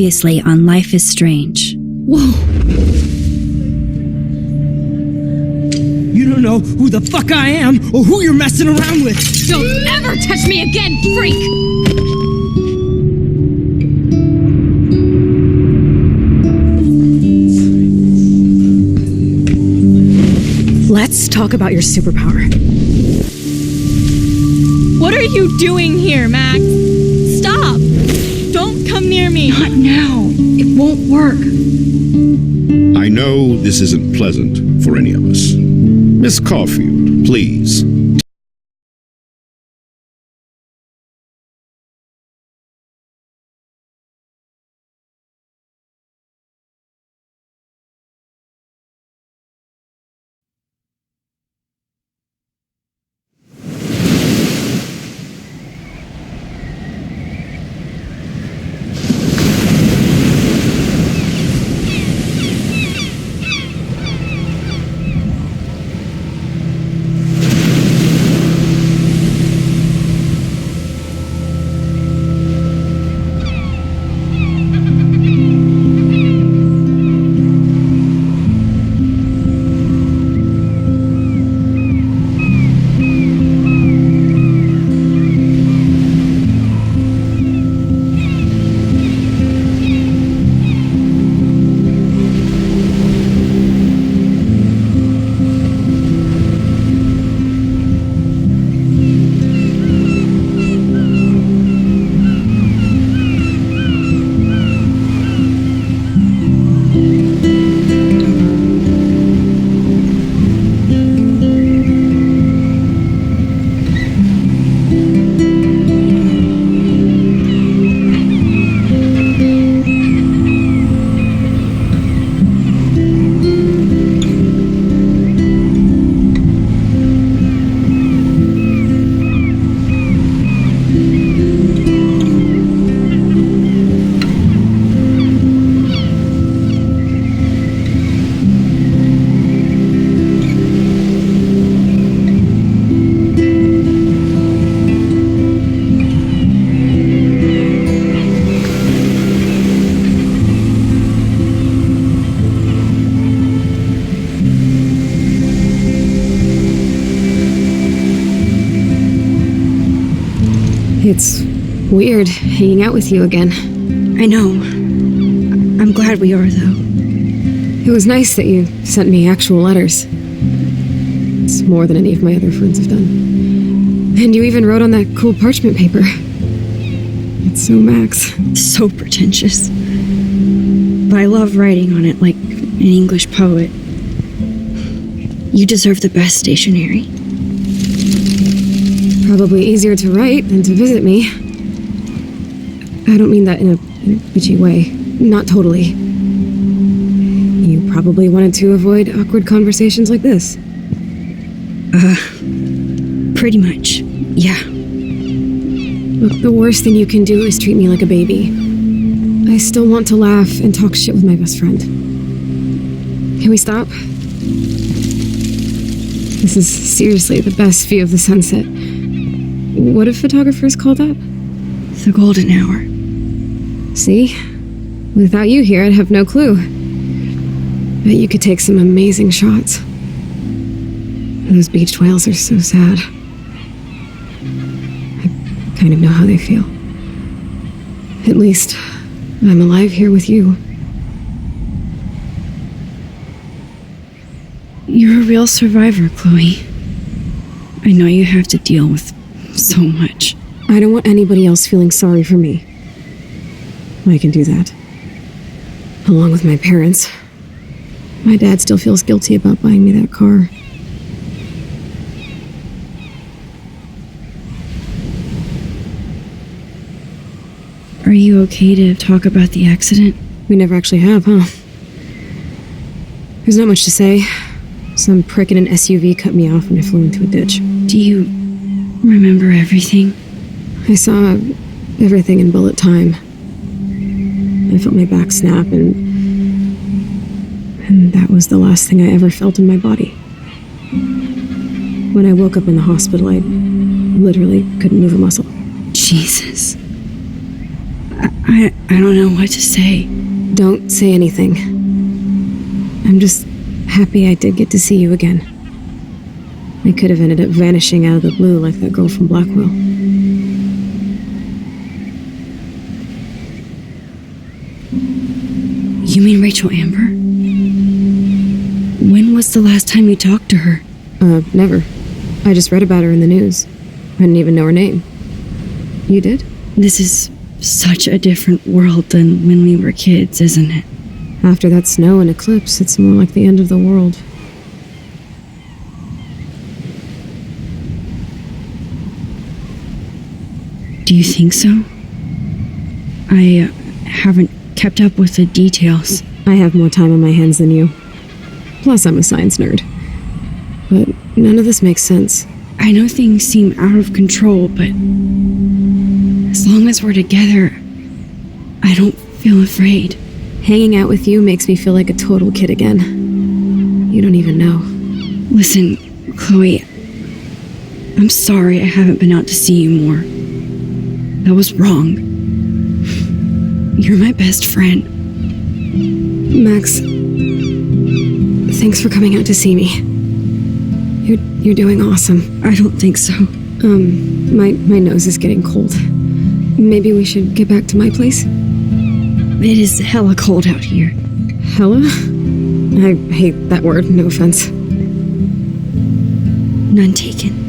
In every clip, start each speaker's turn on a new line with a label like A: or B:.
A: Previously on Life is Strange.
B: Whoa!
C: You don't know who the fuck I am or who you're messing around with!
B: Don't ever touch me again, freak! Let's talk about your superpower. What are you doing here, Max? Stop! Don't come near me!
D: Not now. It won't work.
E: I know this isn't pleasant for any of us. Miss Caulfield, please.
B: It's weird hanging out with you again.
D: I know. I'm glad we are, though.
B: It was nice that you sent me actual letters. It's more than any of my other friends have done. And you even wrote on that cool parchment paper. It's so Max.
D: So pretentious. But I love writing on it like an English poet. You deserve the best stationery.
B: Probably easier to write than to visit me. I don't mean that in a bitchy way. Not totally. You probably wanted to avoid awkward conversations like this.
D: Pretty much, yeah.
B: Look, the worst thing you can do is treat me like a baby. I still want to laugh and talk shit with my best friend. Can we stop? This is seriously the best view of the sunset. What do photographers call that?
D: The golden hour.
B: See? Without you here, I'd have no clue. Bet you could take some amazing shots. Those beached whales are so sad. I kind of know how they feel. At least, I'm alive here with you.
D: You're a real survivor, Chloe. I know you have to deal with so much.
B: I don't want anybody else feeling sorry for me. I can do that. Along with my parents. My dad still feels guilty about buying me that car.
D: Are you okay to talk about the accident?
B: We never actually have, huh? There's not much to say. Some prick in an SUV cut me off when I flew into a ditch.
D: Do you remember everything?
B: I saw everything in bullet time. I felt my back snap, and that was the last thing I ever felt in my body. When I woke up in the hospital, I literally couldn't move a muscle.
D: Jesus. I don't know what to say.
B: Don't say anything. I'm just happy I did get to see you again. I could have ended up vanishing out of the blue like that girl from Blackwell.
D: You mean Rachel Amber? When was the last time you talked to her?
B: Never. I just read about her in the news. I didn't even know her name. You did?
D: This is such a different world than when we were kids, isn't it?
B: After that snow and eclipse, it's more like the end of the world.
D: Do you think so? I haven't kept up with the details.
B: I have more time on my hands than you. Plus, I'm a science nerd. But none of this makes sense.
D: I know things seem out of control, but as long as we're together, I don't feel afraid.
B: Hanging out with you makes me feel like a total kid again. You don't even know.
D: Listen, Chloe, I'm sorry I haven't been out to see you more. That was wrong. You're my best friend.
B: Max, thanks for coming out to see me. You're doing awesome.
D: I don't think so.
B: My nose is getting cold. Maybe we should get back to my place?
D: It is hella cold out here.
B: Hella? I hate that word, no offense.
D: None taken.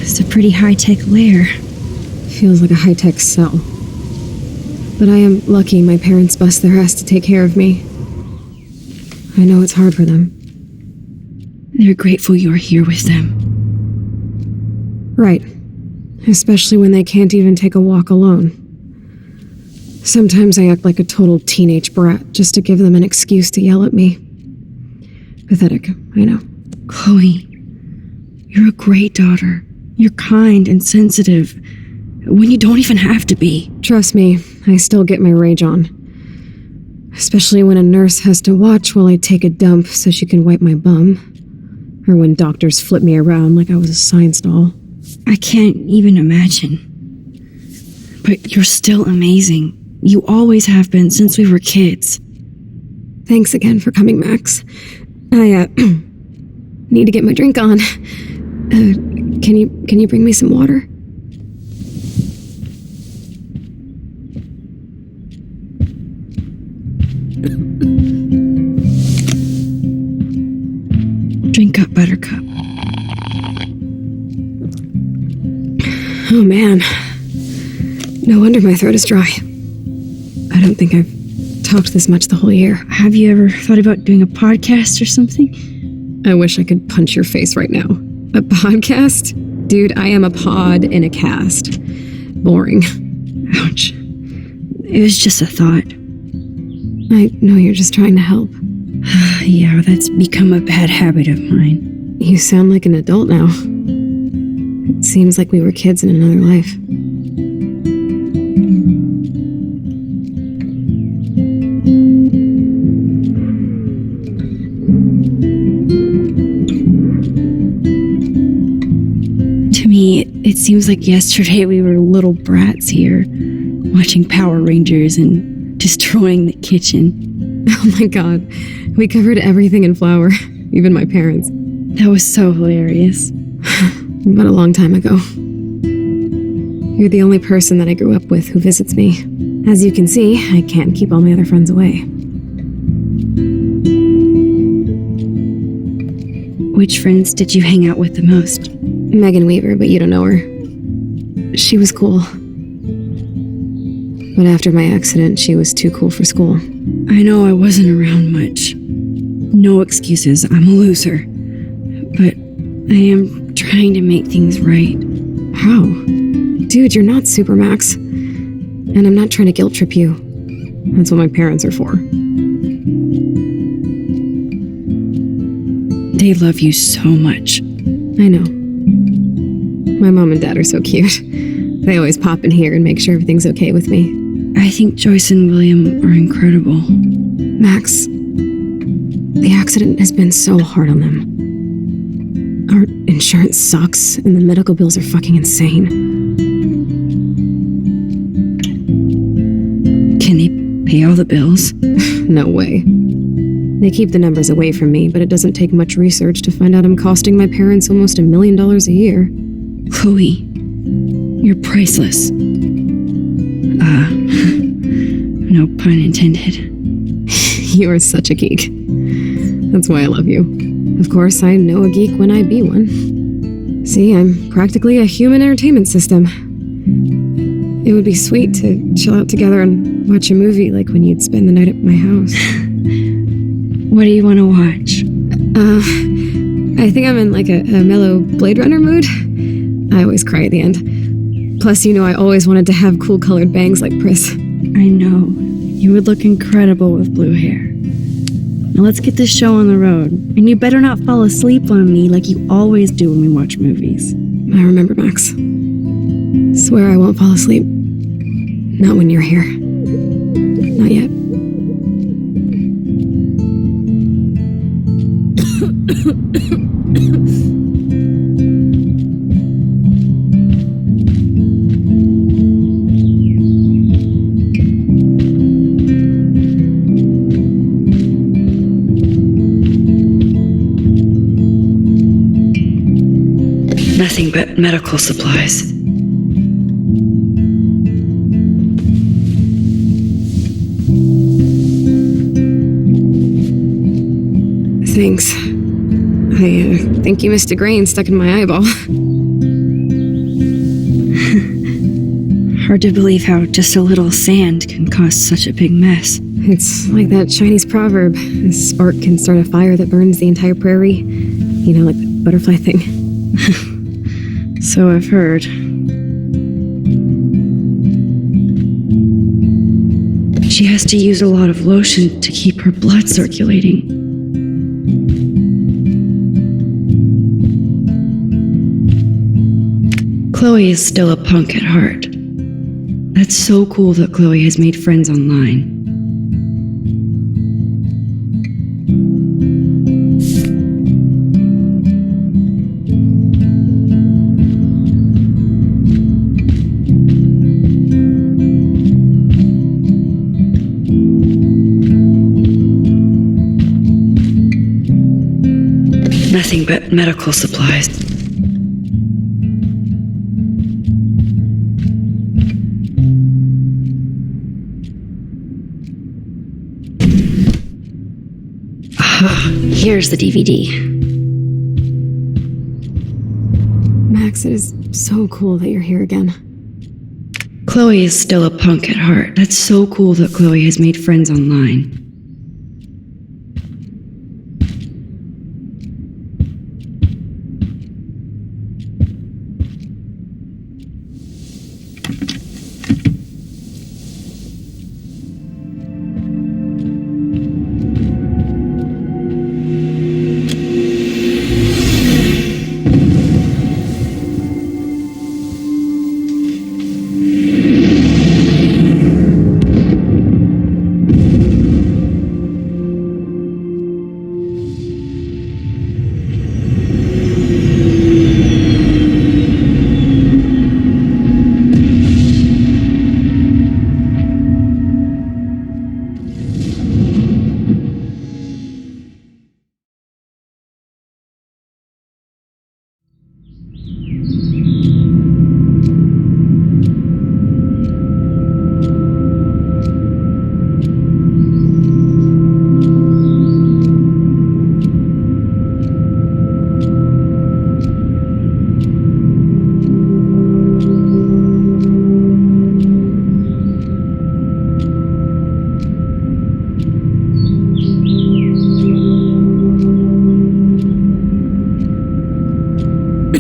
D: It's a pretty high-tech lair.
B: Feels like a high-tech cell. But I am lucky my parents bust their ass to take care of me. I know it's hard for them.
D: They're grateful you're here with them.
B: Right. Especially when they can't even take a walk alone. Sometimes I act like a total teenage brat just to give them an excuse to yell at me. Pathetic, I know.
D: Chloe, you're a great daughter. You're kind and sensitive when you don't even have to be.
B: Trust me, I still get my rage on. Especially when a nurse has to watch while I take a dump so she can wipe my bum. Or when doctors flip me around like I was a science doll.
D: I can't even imagine. But you're still amazing. You always have been since we were kids.
B: Thanks again for coming, Max. I, need to get my drink on. Can you bring me some water?
D: Drink up, Buttercup.
B: Oh man. No wonder my throat is dry. I don't think I've talked this much the whole year.
D: Have you ever thought about doing a podcast or something?
B: I wish I could punch your face right now. A podcast? Dude, I am a pod in a cast. Boring.
D: Ouch. It was just a thought.
B: I know you're just trying to help.
D: Yeah, that's become a bad habit of mine.
B: You sound like an adult now. It seems like we were kids in another life.
D: To me, it seems like yesterday we were little brats here, watching Power Rangers and destroying the kitchen.
B: Oh my god. We covered everything in flour. Even my parents.
D: That was so hilarious.
B: But a long time ago. You're the only person that I grew up with who visits me. As you can see, I can't keep all my other friends away.
D: Which friends did you hang out with the most?
B: Megan Weaver, but you don't know her. She was cool. But after my accident, she was too cool for school.
D: I know I wasn't around much. No excuses, I'm a loser. But I am trying to make things right.
B: How? Dude, you're not Supermax. And I'm not trying to guilt trip you. That's what my parents are for.
D: They love you so much.
B: I know. My mom and dad are so cute. They always pop in here and make sure everything's okay with me.
D: I think Joyce and William are incredible.
B: Max, the accident has been so hard on them. Our insurance sucks, and the medical bills are fucking insane.
D: Can they pay all the bills?
B: No way. They keep the numbers away from me, but it doesn't take much research to find out I'm costing my parents almost $1 million a year.
D: Chloe, you're priceless. No pun intended.
B: You are such a geek. That's why I love you. Of course, I know a geek when I be one. See, I'm practically a human entertainment system. It would be sweet to chill out together and watch a movie like when you'd spend the night at my house.
D: What do you want to watch?
B: I think I'm in like a mellow Blade Runner mood. I always cry at the end. Plus, you know I always wanted to have cool colored bangs like Pris.
D: I know. You would look incredible with blue hair. Now let's get this show on the road. And you better not fall asleep on me like you always do when we watch movies.
B: I remember, Max. Swear I won't fall asleep. Not when you're here. Not yet.
D: Nothing but medical supplies.
B: Thanks. I think you missed a grain stuck in my eyeball.
D: Hard to believe how just a little sand can cause such a big mess.
B: It's like that Chinese proverb. A spark can start a fire that burns the entire prairie. You know, like the butterfly thing.
D: So I've heard. She has to use a lot of lotion to keep her blood circulating. Chloe is still a punk at heart. That's so cool that Chloe has made friends online. Nothing but medical supplies. Here's the DVD.
B: Max, it is so cool that you're here again.
D: Chloe is still a punk at heart. That's so cool that Chloe has made friends online. I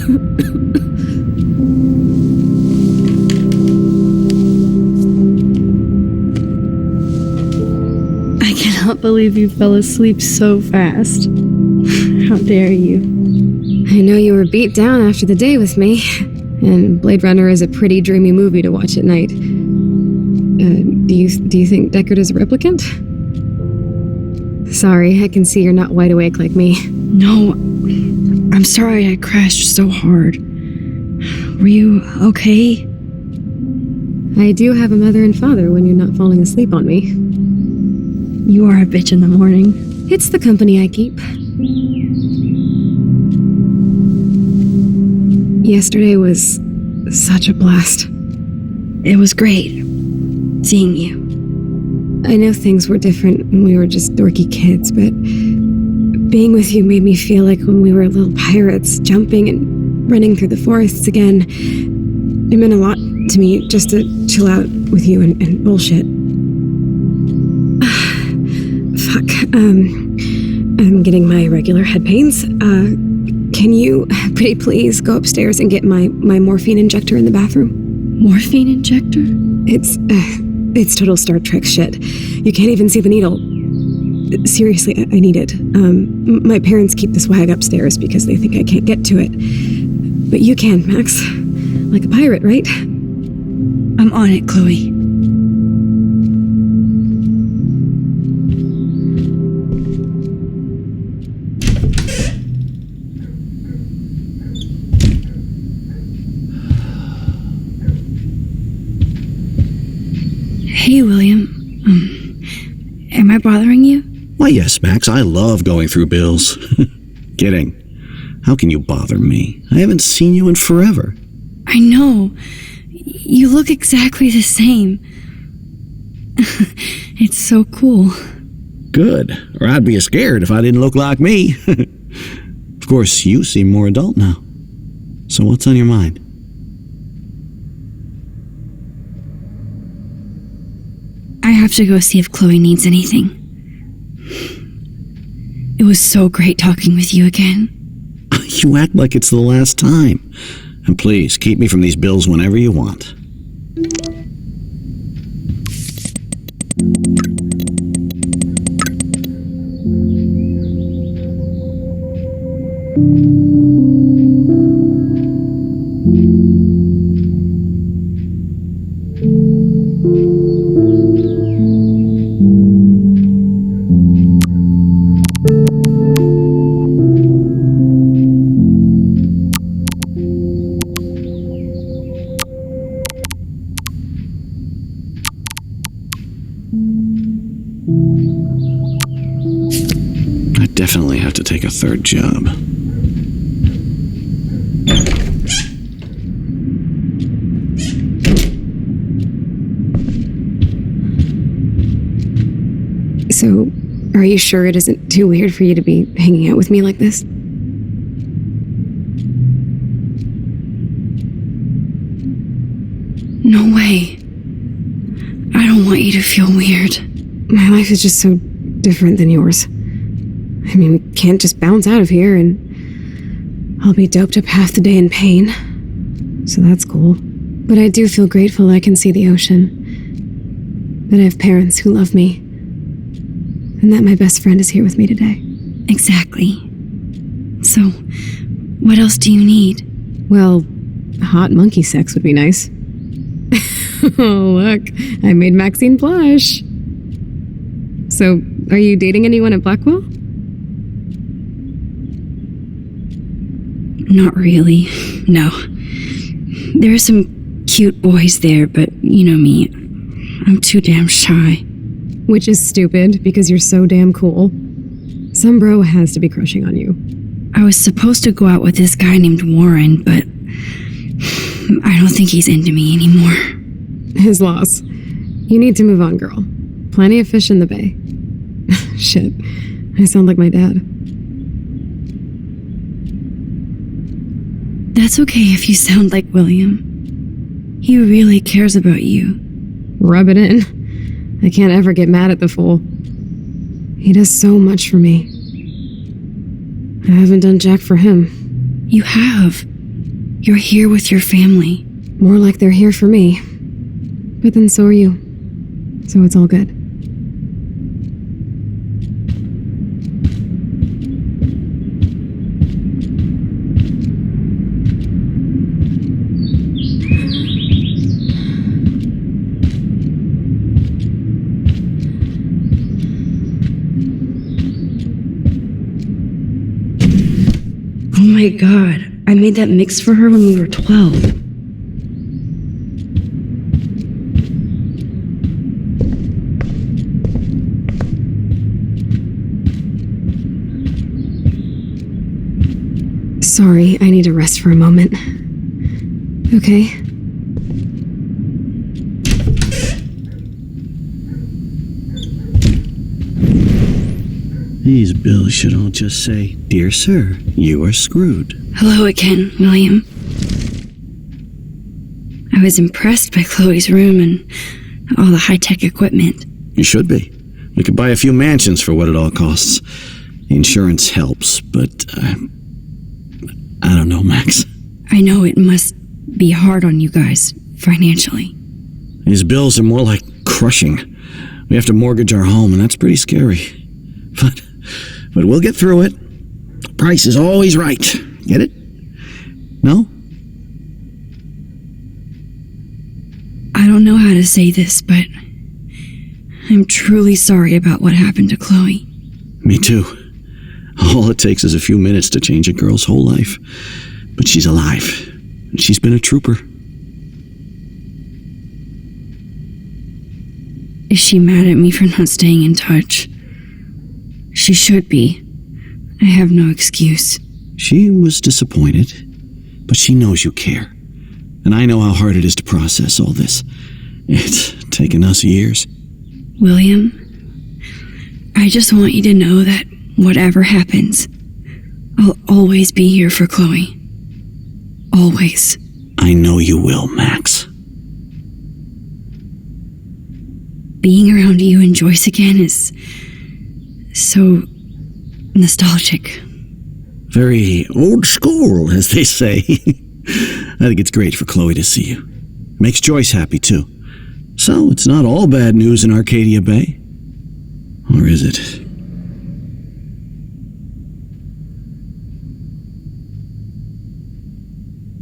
D: cannot believe you fell asleep so fast. How dare you?
B: I know you were beat down after the day with me, and Blade Runner is a pretty dreamy movie to watch at night. Do you think Deckard is a replicant? Sorry, I can see you're not wide awake like me.
D: No, I'm sorry I crashed so hard. Were you okay?
B: I do have a mother and father when you're not falling asleep on me.
D: You are a bitch in the morning.
B: It's the company I keep. Yesterday was such a blast.
D: It was great seeing you.
B: I know things were different when we were just dorky kids, but being with you made me feel like when we were little pirates, jumping and running through the forests again. It meant a lot to me just to chill out with you and bullshit. Fuck. I'm getting my regular head pains. Can you, pretty please, go upstairs and get my morphine injector in the bathroom?
D: Morphine injector?
B: It's total Star Trek shit. You can't even see the needle. Seriously, I need it. My parents keep the swag upstairs because they think I can't get to it. But you can, Max. Like a pirate, right?
D: I'm on it, Chloe. Hey, William. Am I bothering you?
F: Why, yes, Max. I love going through bills. Kidding. How can you bother me? I haven't seen you in forever.
D: I know. You look exactly the same. It's so cool.
F: Good. Or I'd be scared if I didn't look like me. Of course, you seem more adult now. So what's on your mind?
D: I have to go see if Chloe needs anything. It was so great talking with you again.
F: You act like it's the last time. And please, keep me from these bills whenever you want. I definitely have to take a third job.
B: So, are you sure it isn't too weird for you to be hanging out with me like this?
D: No way. I don't want you to feel weird.
B: My life is just so different than yours. I mean, we can't just bounce out of here and I'll be doped up half the day in pain. So that's cool. But I do feel grateful I can see the ocean. That I have parents who love me. And that my best friend is here with me today.
D: Exactly. So, what else do you need?
B: Well, hot monkey sex would be nice. Oh, look, I made Maxine blush. So, are you dating anyone at Blackwell?
D: Not really, no. There are some cute boys there, but you know me. I'm too damn shy.
B: Which is stupid, because you're so damn cool. Some bro has to be crushing on you.
D: I was supposed to go out with this guy named Warren, but I don't think he's into me anymore.
B: His loss. You need to move on, girl. Plenty of fish in the bay. Shit, I sound like my dad.
D: That's okay if you sound like William. He really cares about you.
B: Rub it in. I can't ever get mad at the fool. He does so much for me. I haven't done jack for him.
D: You have. You're here with your family.
B: More like they're here for me. But then so are you. So it's all good.
D: Oh my god, I made that mix for her when we were 12.
B: Sorry, I need to rest for a moment. Okay?
F: These bills should all just say, "Dear sir, you are screwed."
D: Hello again, William. I was impressed by Chloe's room and all the high-tech equipment.
F: You should be. We could buy a few mansions for what it all costs. The insurance helps, but I don't know, Max.
D: I know it must be hard on you guys, financially.
F: These bills are more like crushing. We have to mortgage our home, and that's pretty scary. But we'll get through it. The price is always right. Get it? No?
D: I don't know how to say this, but I'm truly sorry about what happened to Chloe.
F: Me too. All it takes is a few minutes to change a girl's whole life. But she's alive, and she's been a trooper.
D: Is she mad at me for not staying in touch? She should be. I have no excuse.
F: She was disappointed, but she knows you care. And I know how hard it is to process all this. It's taken us years.
D: William, I just want you to know that whatever happens, I'll always be here for Chloe. Always.
F: I know you will, Max.
D: Being around you and Joyce again is so nostalgic.
F: Very old school, as they say. I think it's great for Chloe to see you. Makes Joyce happy, too. So it's not all bad news in Arcadia Bay. Or is it?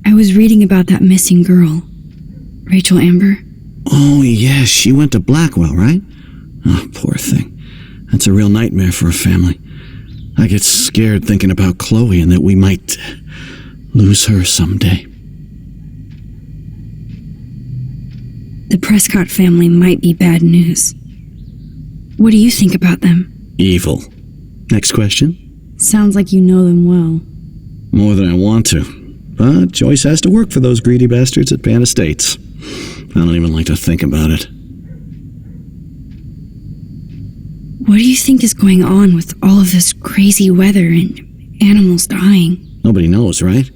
D: I was reading about that missing girl, Rachel Amber.
F: Oh, yes, she went to Blackwell, right? Oh, poor thing. That's a real nightmare for a family. I get scared thinking about Chloe and that we might lose her someday.
D: The Prescott family might be bad news. What do you think about them?
F: Evil. Next question?
D: Sounds like you know them well.
F: More than I want to. But Joyce has to work for those greedy bastards at Pan Estates. I don't even like to think about it.
D: What do you think is going on with all of this crazy weather and animals dying?
F: Nobody knows, right?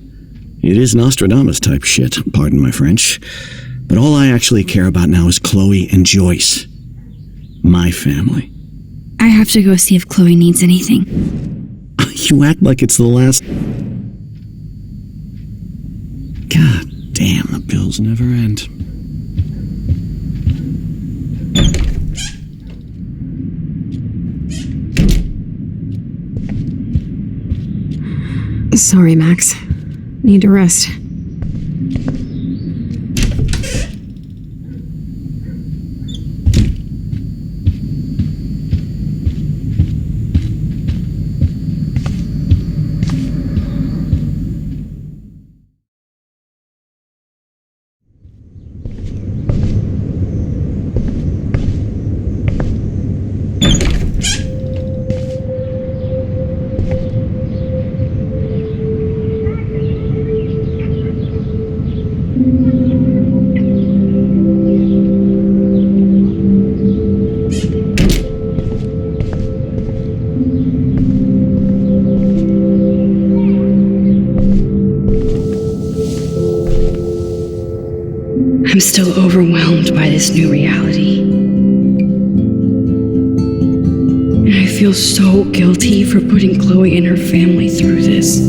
F: It is Nostradamus type shit, pardon my French. But all I actually care about now is Chloe and Joyce. My family.
D: I have to go see if Chloe needs anything.
F: You act like it's the last... God damn, the bills never end.
B: Sorry, Max. Need to rest.
D: I'm still overwhelmed by this new reality. And I feel so guilty for putting Chloe and her family through this.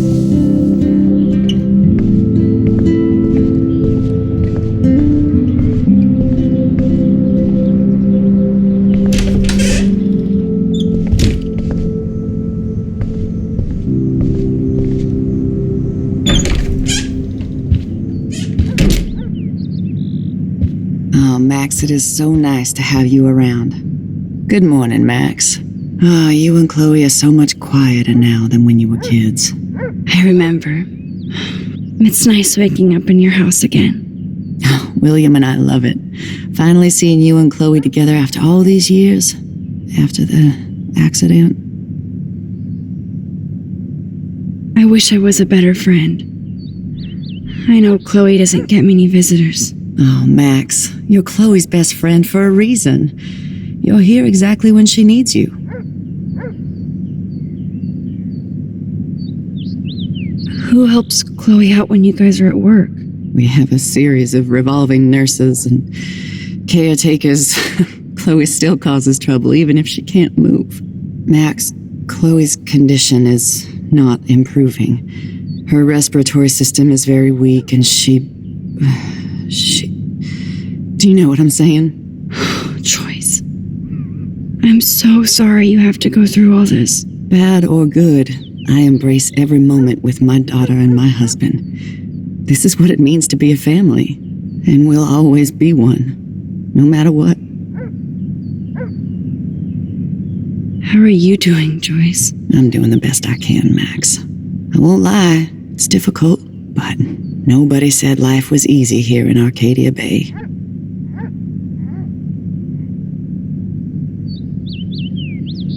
G: Max, it is so nice to have you around. Good morning, Max. Ah, you and Chloe are so much quieter now than when you were kids.
D: I remember. It's nice waking up in your house again.
G: Oh, William and I love it. Finally seeing you and Chloe together after all these years. After the accident.
D: I wish I was a better friend. I know Chloe doesn't get many visitors.
G: Oh, Max, you're Chloe's best friend for a reason. You're here exactly when she needs you.
D: Who helps Chloe out when you guys are at work?
G: We have a series of revolving nurses and caretakers. Chloe still causes trouble even if she can't move. Max, Chloe's condition is not improving. Her respiratory system is very weak and she... Do you know what I'm saying?
D: Joyce. I'm so sorry you have to go through all this.
G: Bad or good, I embrace every moment with my daughter and my husband. This is what it means to be a family, and we'll always be one, no matter what.
D: How are you doing, Joyce?
G: I'm doing the best I can, Max. I won't lie, it's difficult, but nobody said life was easy here in Arcadia Bay.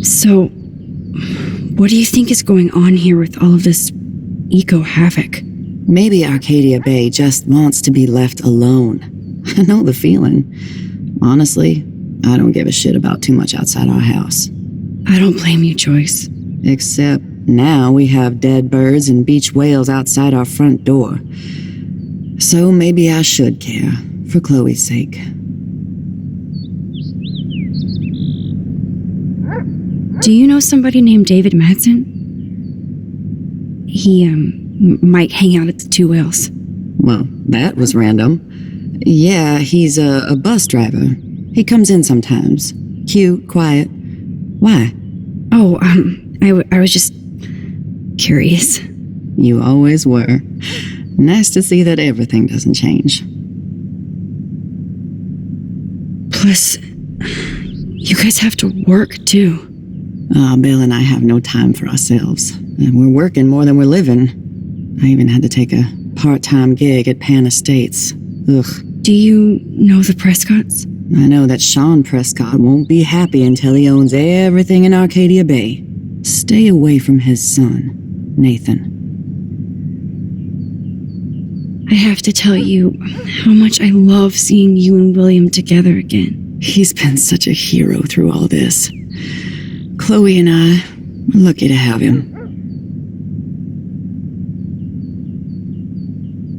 D: So, what do you think is going on here with all of this eco-havoc?
G: Maybe Arcadia Bay just wants to be left alone. I know the feeling. Honestly, I don't give a shit about too much outside our house.
D: I don't blame you, Joyce.
G: Except now we have dead birds and beach whales outside our front door. So maybe I should care, for Chloe's sake.
D: Do you know somebody named David Madsen? He, might hang out at the Two Whales.
G: Well, that was random. Yeah, he's a bus driver. He comes in sometimes. Cute, quiet. Why?
D: Oh, I was just curious.
G: You always were. Nice to see that everything doesn't change.
D: Plus, you guys have to work, too.
G: Bill and I have no time for ourselves. And we're working more than we're living. I even had to take a part-time gig at Pan Estates. Ugh.
D: Do you know the Prescotts?
G: I know that Sean Prescott won't be happy until he owns everything in Arcadia Bay. Stay away from his son, Nathan.
D: I have to tell you how much I love seeing you and William together again.
G: He's been such a hero through all this. Chloe and I are lucky to have him.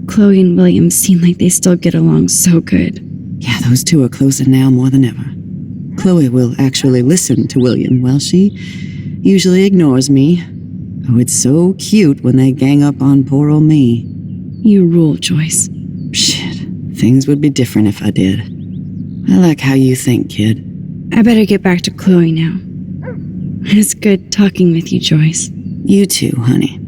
D: Chloe and William seem like they still get along so good.
G: Yeah, those two are closer now more than ever. Chloe will actually listen to William while she usually ignores me. Oh, it's so cute when they gang up on poor old me.
D: You rule, Joyce.
G: Shit, things would be different if I did. I like how you think, kid.
D: I better get back to Chloe now. It's good talking with you, Joyce.
G: You too, honey.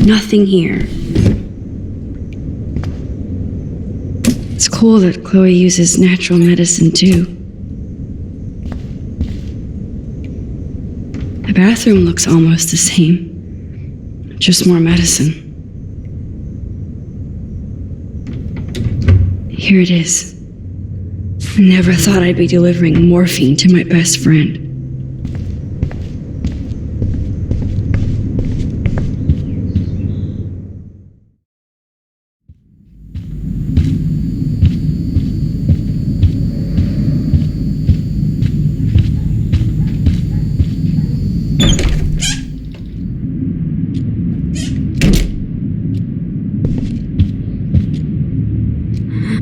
D: Nothing here. It's cool that Chloe uses natural medicine too. The bathroom looks almost the same, just more medicine. Here it is. I never thought I'd be delivering morphine to my best friend.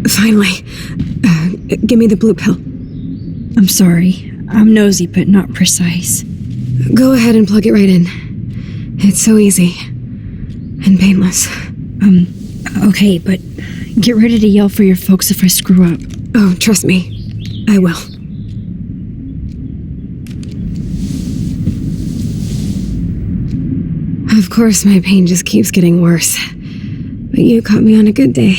B: Finally. Give me the blue pill.
D: I'm sorry. I'm nosy, but not precise.
B: Go ahead and plug it right in. It's so easy. And painless.
D: Okay, but get ready to yell for your folks if I screw up.
B: Oh, trust me. I will. Of course, my pain just keeps getting worse. But you caught me on a good day.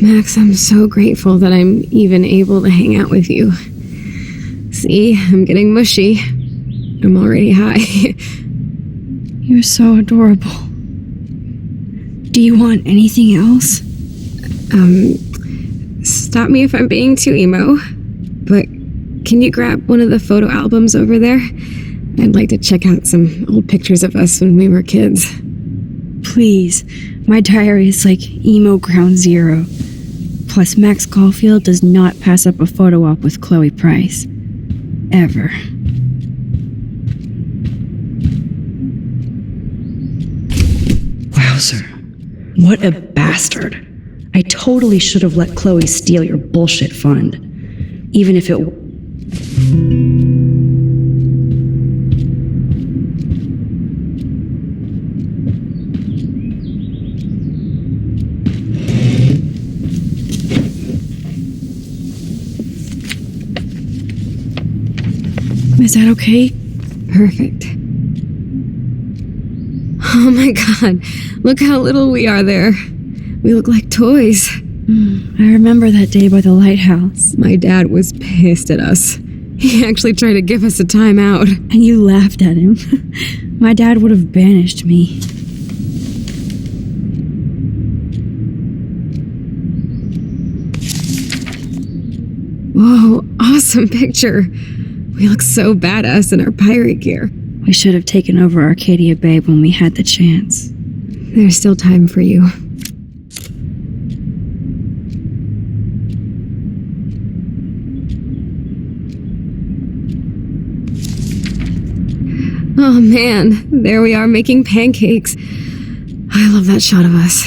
B: Max, I'm so grateful that I'm even able to hang out with you. See, I'm getting mushy. I'm already high.
D: You're so adorable. Do you want anything else?
B: Stop me if I'm being too emo. But can you grab one of the photo albums over there? I'd like to check out some old pictures of us when we were kids.
D: Please. My diary is like emo ground zero. Plus, Max Caulfield does not pass up a photo op with Chloe Price. Ever.
H: Wowzer. What a bastard. I totally should have let Chloe steal your bullshit fund. Even if it...
D: Is that okay?
B: Perfect. Oh my god, look how little we are there. We look like toys.
D: I remember that day by the lighthouse.
B: My dad was pissed at us. He actually tried to give us a timeout.
D: And you laughed at him. My dad would have banished me.
B: Whoa, awesome picture. We look so badass in our pirate gear.
D: We should have taken over Arcadia Bay when we had the chance.
B: There's still time for you. Oh man, there we are making pancakes. I love that shot of us.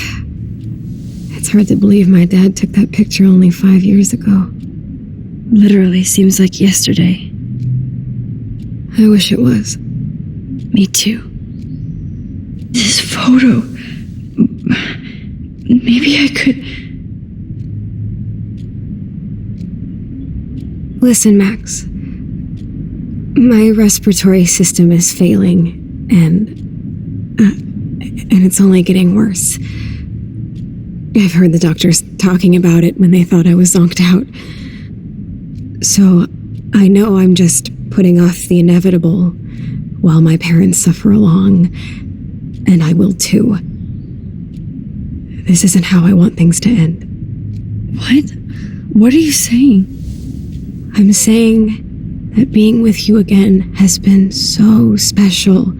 B: It's hard to believe my dad took that picture only 5 years ago.
D: Literally seems like yesterday.
B: I wish it was.
D: Me too. This photo... Maybe I could...
B: Listen, Max. My respiratory system is failing, and it's only getting worse. I've heard the doctors talking about it when they thought I was zonked out. So I know I'm just putting off the inevitable while my parents suffer along, and I will too. This isn't how I want things to end.
D: What? What are you saying?
B: I'm saying that being with you again has been so special.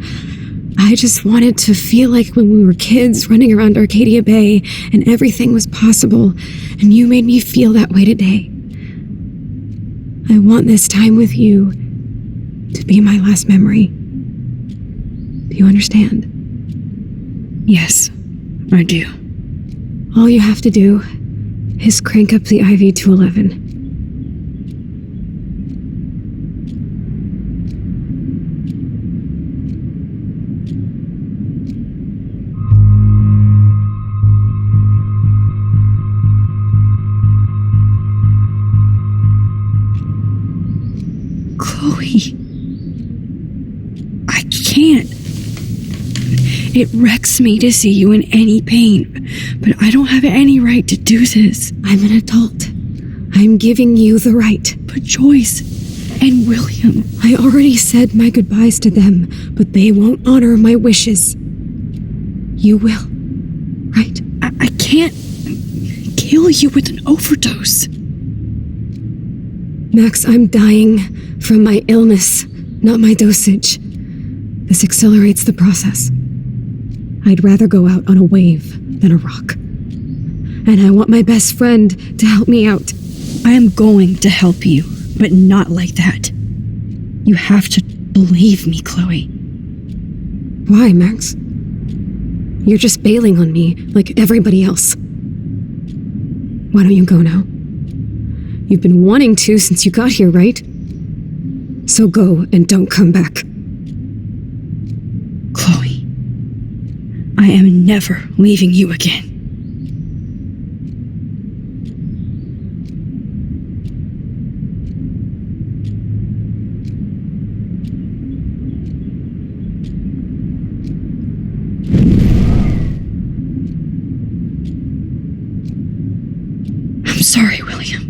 B: I just wanted to feel like when we were kids running around Arcadia Bay and everything was possible, and you made me feel that way today. I want this time with you to be my last memory. Do you understand?
D: Yes, I do.
B: All you have to do is crank up the IV to 11.
D: Chloe. I can't. It wrecks me to see you in any pain, but I don't have any right to do this.
B: I'm an adult. I'm giving you the right.
D: But Joyce and William...
B: I already said my goodbyes to them, but they won't honor my wishes. You will, right?
D: I can't kill you with an overdose.
B: Max, I'm dying from my illness, not my dosage. This accelerates the process. I'd rather go out on a wave than a rock. And I want my best friend to help me out.
D: I am going to help you, but not like that. You have to believe me, Chloe.
B: Why, Max? You're just bailing on me like everybody else. Why don't you go now? You've been wanting to since you got here, right? So go and don't come back.
D: I am never leaving you again. I'm sorry, William.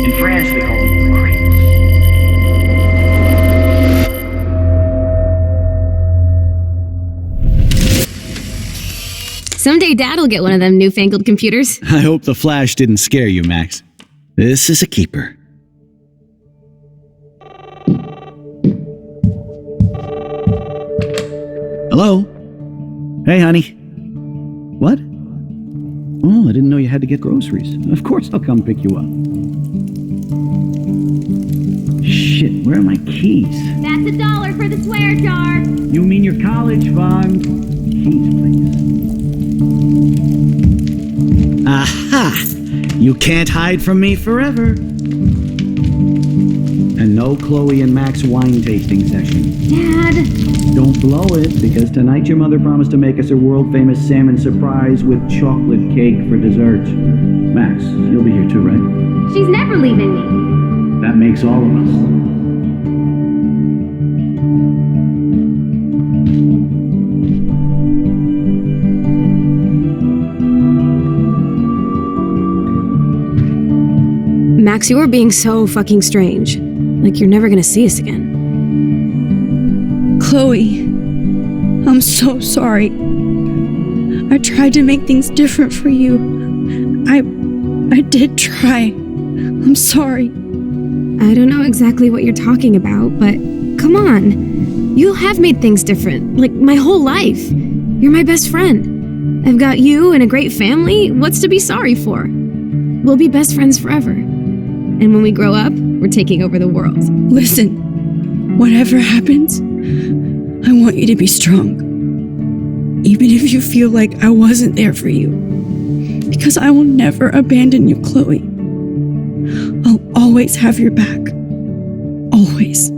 I: In France, they call them crates.
B: Someday Dad'll get one of them newfangled computers.
F: I hope the flash didn't scare you, Max. This is a keeper. Hello? Hey, honey. What? Oh, I didn't know you had to get groceries. Of course I'll come pick you up. Shit, where are my keys?
J: That's $1 for the swear jar.
F: You mean your college fund? Keys, please. Aha! You can't hide from me forever. And no Chloe and Max wine tasting session.
J: Dad.
F: Don't blow it, because tonight your mother promised to make us a world-famous salmon surprise with chocolate cake for dessert. Max, you'll be here too, right?
J: She's never leaving me.
F: That makes all of us.
B: Max, you are being so fucking strange. Like you're never gonna see us again.
D: Chloe, I'm so sorry. I tried to make things different for you. I did try. I'm sorry.
B: I don't know exactly what you're talking about, but come on. You have made things different, like my whole life. You're my best friend. I've got you and a great family. What's to be sorry for? We'll be best friends forever. And when we grow up, we're taking over the world.
D: Listen, whatever happens, I want you to be strong. Even if you feel like I wasn't there for you. Because I will never abandon you, Chloe. I'll always have your back. Always.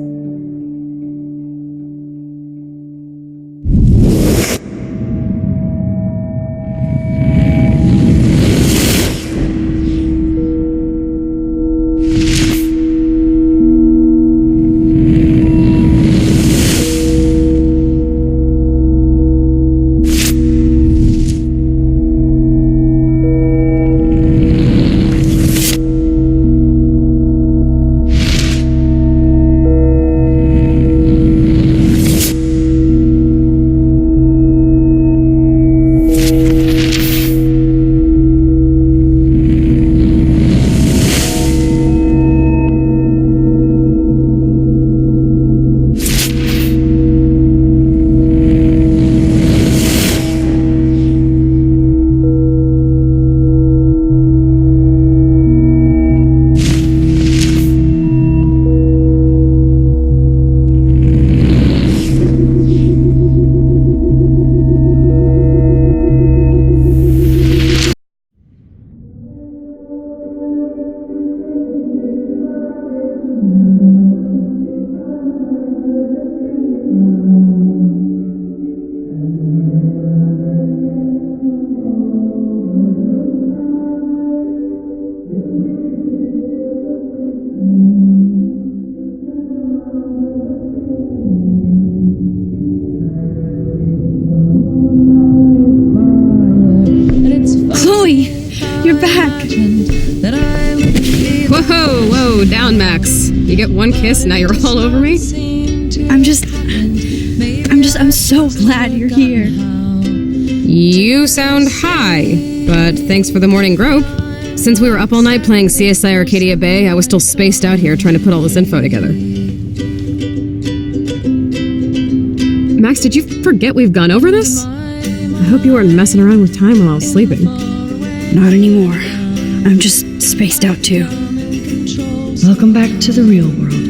B: Whoa, down, Max. You get one kiss, now you're all over me?
D: I'm so glad you're here.
B: You sound high, but thanks for the morning grope. Since we were up all night playing CSI Arcadia Bay, I was still spaced out here trying to put all this info together. Max, did you forget we've gone over this? I hope you weren't messing around with time while I was sleeping.
D: Not anymore. I'm just spaced out too.
H: Welcome back to the real world.